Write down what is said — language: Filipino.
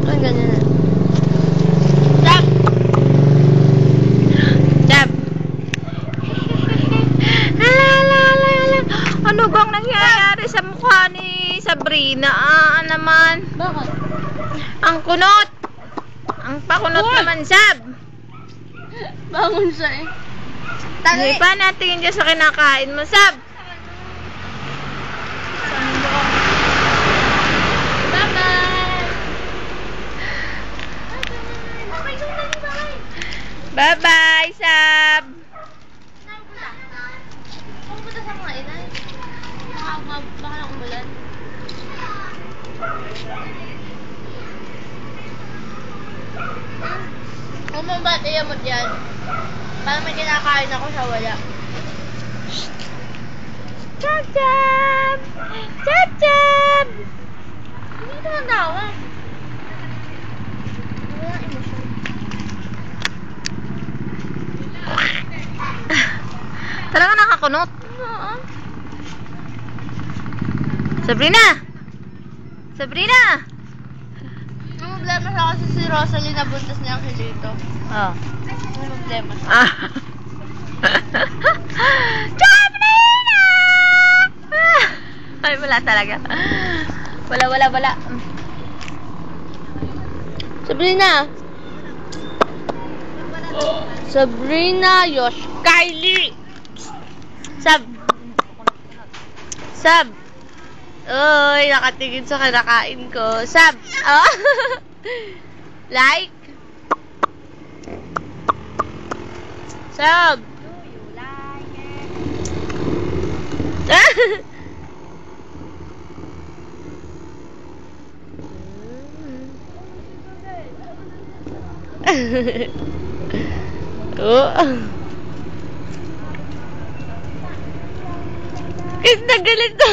Ang ganyan na. Sab! Sab! Hala. Ano bang nangyayari sa mukha ni Sabrina? Naman. Bakit? Ang kunot! Ang pakunot naman, Sab! Bangon siya eh. Hindi pa natin dyan sa kinakain mo, Sab! Bye-bye, Sab! Pumunta sa mga inay. Baka na umulan. Kung mabati mo dyan, parang may kinakain ako sa wala. Chab-chab! Chab-chab! Hindi naman dawa. Wala emosyon. Talaga nakakunot. Oo. Sabrina! Sabrina! Ang problema siya kasi si Rosalie nabuntas niya ang Hilito. Oh. Ang problema siya. Sabrina! Ay, wala talaga. Wala. Sabrina! Sabrina, Yosh, Kylie! Sab! Uy, nakatingin sa kinakain ko. Sab! Oh. Like? Sab! Do you like it? Oh. Galit na galit to.